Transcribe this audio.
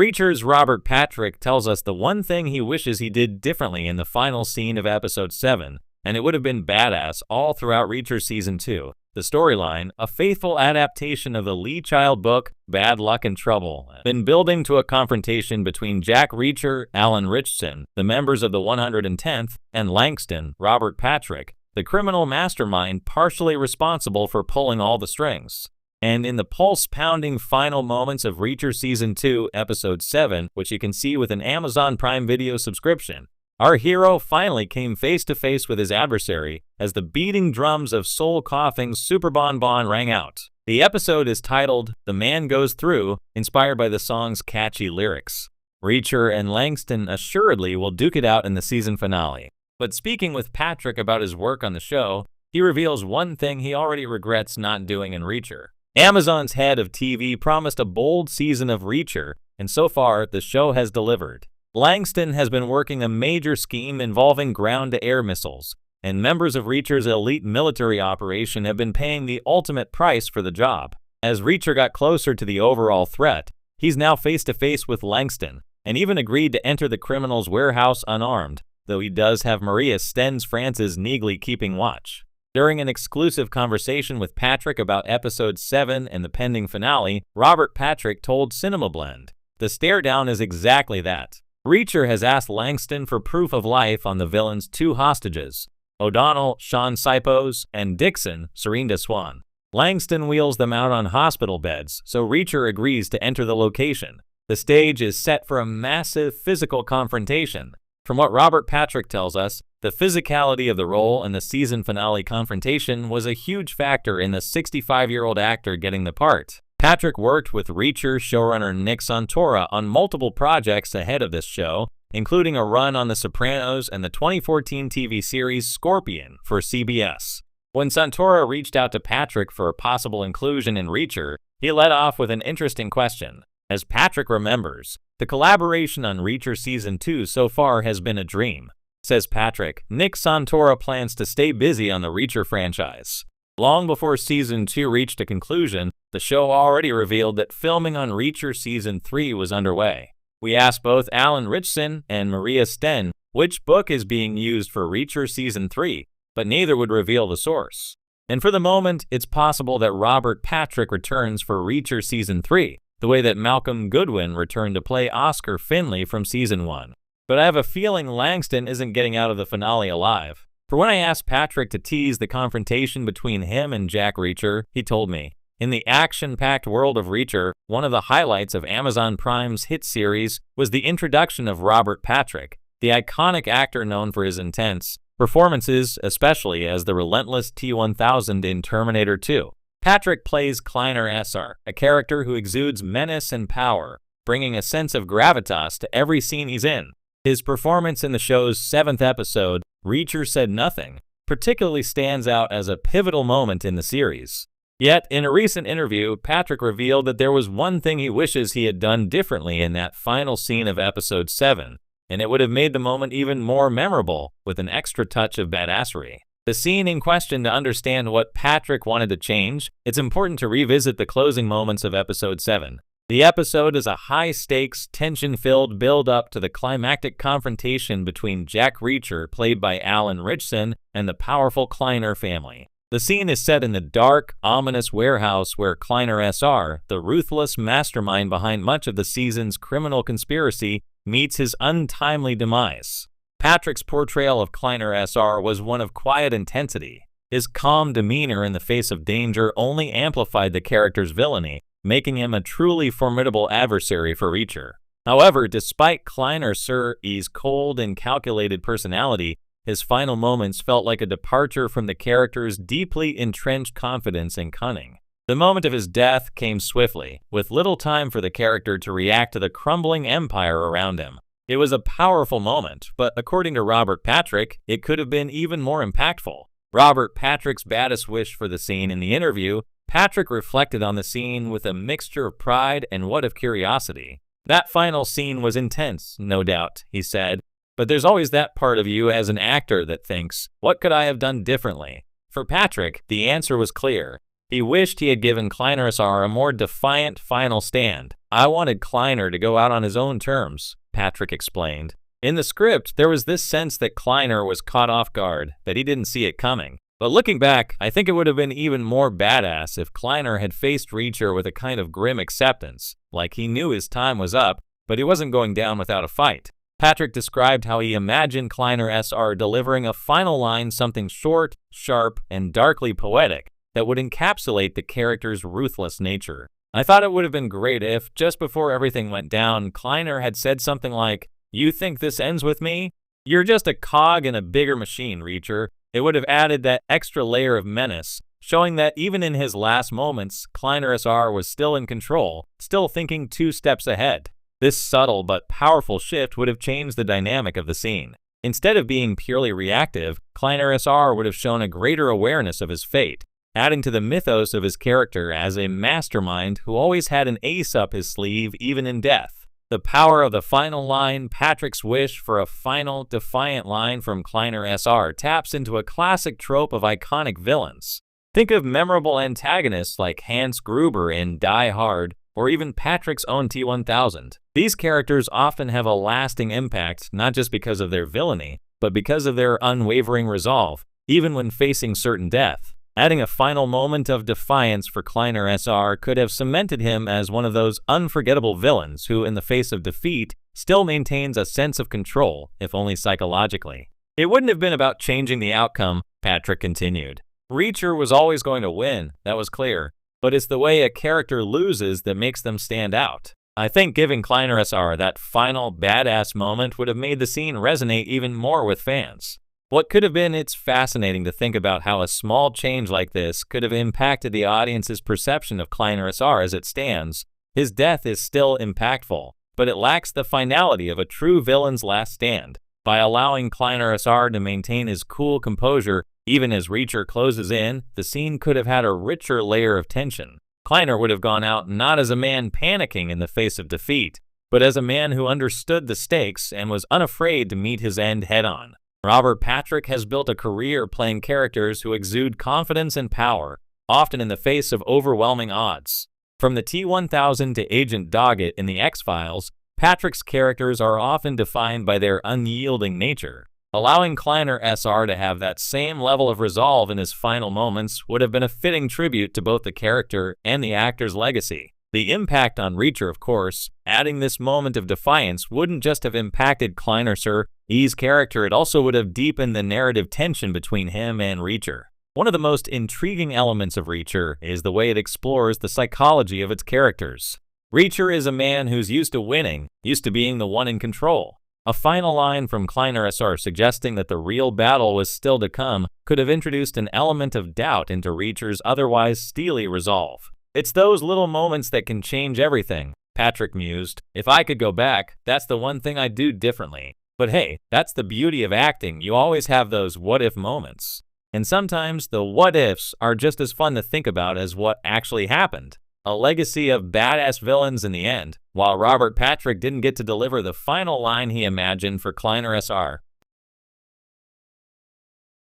Reacher's Robert Patrick tells us the one thing he wishes he did differently in the final scene of episode 7, and it would have been badass all throughout Reacher Season 2. The storyline, a faithful adaptation of the Lee Child book, Bad Luck and Trouble, been building to a confrontation between Jack Reacher, Alan Ritchson, the members of the 110th, and Langston, Robert Patrick, the criminal mastermind partially responsible for pulling all the strings. And in the pulse-pounding final moments of Reacher Season 2, Episode 7, which you can see with an Amazon Prime Video subscription, our hero finally came face-to-face with his adversary as the beating drums of soul-coughing Super Bon Bon rang out. The episode is titled The Man Goes Through, inspired by the song's catchy lyrics. Reacher and Langston assuredly will duke it out in the season finale. But speaking with Patrick about his work on the show, he reveals one thing he already regrets not doing in Reacher. Amazon's head of TV promised a bold season of Reacher, and so far, the show has delivered. Langston has been working a major scheme involving ground-to-air missiles, and members of Reacher's elite military operation have been paying the ultimate price for the job. As Reacher got closer to the overall threat, he's now face-to-face with Langston, and even agreed to enter the criminal's warehouse unarmed, though he does have Maria Stenz France's Neagley keeping watch. During an exclusive conversation with Patrick about Episode 7 and the pending finale, Robert Patrick told CinemaBlend, "The stare-down is exactly that. Reacher has asked Langston for proof of life on the villain's 2 hostages, O'Donnell, Sean Sipos, and Dixon, Serinda Swan. Langston wheels them out on hospital beds, so Reacher agrees to enter the location. The stage is set for a massive physical confrontation. From what Robert Patrick tells us, the physicality of the role in the season finale confrontation was a huge factor in the 65-year-old actor getting the part. Patrick worked with Reacher showrunner Nick Santora on multiple projects ahead of this show, including a run on The Sopranos and the 2014 TV series Scorpion for CBS. When Santora reached out to Patrick for a possible inclusion in Reacher, he led off with an interesting question. As Patrick remembers, the collaboration on Reacher Season 2 so far has been a dream. Says Patrick, Nick Santora plans to stay busy on the Reacher franchise. Long before Season 2 reached a conclusion, the show already revealed that filming on Reacher Season 3 was underway. We asked both Alan Ritchson and Maria Sten which book is being used for Reacher Season 3, but neither would reveal the source. And for the moment, it's possible that Robert Patrick returns for Reacher Season 3, the way that Malcolm Goodwin returned to play Oscar Finley from Season 1. But I have a feeling Langston isn't getting out of the finale alive. For when I asked Patrick to tease the confrontation between him and Jack Reacher, he told me, in the action-packed world of Reacher, one of the highlights of Amazon Prime's hit series was the introduction of Robert Patrick, the iconic actor known for his intense performances, especially as the relentless T-1000 in Terminator 2. Patrick plays Kleiner SR, a character who exudes menace and power, bringing a sense of gravitas to every scene he's in. His performance in the show's 7th episode, Reacher Said Nothing, particularly stands out as a pivotal moment in the series. Yet, in a recent interview, Patrick revealed that there was one thing he wishes he had done differently in that final scene of Episode 7, and it would have made the moment even more memorable, with an extra touch of badassery. The scene in question, to understand what Patrick wanted to change, it's important to revisit the closing moments of Episode 7. The episode is a high-stakes, tension-filled build-up to the climactic confrontation between Jack Reacher, played by Alan Ritchson, and the powerful Kleiner family. The scene is set in the dark, ominous warehouse where Kleiner SR, the ruthless mastermind behind much of the season's criminal conspiracy, meets his untimely demise. Patrick's portrayal of Kleiner SR was one of quiet intensity. His calm demeanor in the face of danger only amplified the character's villainy, making him a truly formidable adversary for Reacher. However, despite Kleiner SR's cold and calculated personality, his final moments felt like a departure from the character's deeply entrenched confidence and cunning. The moment of his death came swiftly, with little time for the character to react to the crumbling empire around him. It was a powerful moment, but according to Robert Patrick, it could have been even more impactful. Robert Patrick's baddest wish for the scene in the interview, Patrick reflected on the scene with a mixture of pride and what of curiosity. That final scene was intense, no doubt, he said, but there's always that part of you as an actor that thinks, what could I have done differently? For Patrick, the answer was clear. He wished he had given Kleiner SR a more defiant final stand, I wanted Kleiner to go out on his own terms, Patrick explained. In the script, there was this sense that Kleiner was caught off guard, that he didn't see it coming. But looking back, I think it would have been even more badass if Kleiner had faced Reacher with a kind of grim acceptance, like he knew his time was up, but he wasn't going down without a fight. Patrick described how he imagined Kleiner SR delivering a final line, something short, sharp, and darkly poetic that would encapsulate the character's ruthless nature. I thought it would have been great if, just before everything went down, Kleiner had said something like, "You think this ends with me? You're just a cog in a bigger machine, Reacher." It would have added that extra layer of menace, showing that even in his last moments, Kleiner SR was still in control, still thinking 2 steps ahead. This subtle but powerful shift would have changed the dynamic of the scene. Instead of being purely reactive, Kleiner SR would have shown a greater awareness of his fate, adding to the mythos of his character as a mastermind who always had an ace up his sleeve even in death. The power of the final line, Patrick's wish for a final, defiant line from Kleiner SR, taps into a classic trope of iconic villains. Think of memorable antagonists like Hans Gruber in Die Hard, or even Patrick's own T-1000. These characters often have a lasting impact not just because of their villainy, but because of their unwavering resolve, even when facing certain death. Adding a final moment of defiance for Kleiner SR could have cemented him as one of those unforgettable villains who, in the face of defeat, still maintains a sense of control, if only psychologically. It wouldn't have been about changing the outcome, Patrick continued. Reacher was always going to win, that was clear, but it's the way a character loses that makes them stand out. I think giving Kleiner SR that final badass moment would have made the scene resonate even more with fans. What could have been, it's fascinating to think about how a small change like this could have impacted the audience's perception of Kleiner SR as it stands. His death is still impactful, but it lacks the finality of a true villain's last stand. By allowing Kleiner SR to maintain his cool composure, even as Reacher closes in, the scene could have had a richer layer of tension. Kleiner would have gone out not as a man panicking in the face of defeat, but as a man who understood the stakes and was unafraid to meet his end head-on. Robert Patrick has built a career playing characters who exude confidence and power, often in the face of overwhelming odds. From the T-1000 to Agent Doggett in The X-Files, Patrick's characters are often defined by their unyielding nature. Allowing Kleiner SR to have that same level of resolve in his final moments would have been a fitting tribute to both the character and the actor's legacy. The impact on Reacher, of course, adding this moment of defiance wouldn't just have impacted Kleiner SR's character, it also would have deepened the narrative tension between him and Reacher. One of the most intriguing elements of Reacher is the way it explores the psychology of its characters. Reacher is a man who's used to winning, used to being the one in control. A final line from Kleiner SR suggesting that the real battle was still to come could have introduced an element of doubt into Reacher's otherwise steely resolve. It's those little moments that can change everything, Patrick mused. If I could go back, that's the one thing I'd do differently. But hey, that's the beauty of acting, you always have those what-if moments. And sometimes the what-ifs are just as fun to think about as what actually happened. A legacy of badass villains in the end. While Robert Patrick didn't get to deliver the final line he imagined for Kleiner SR,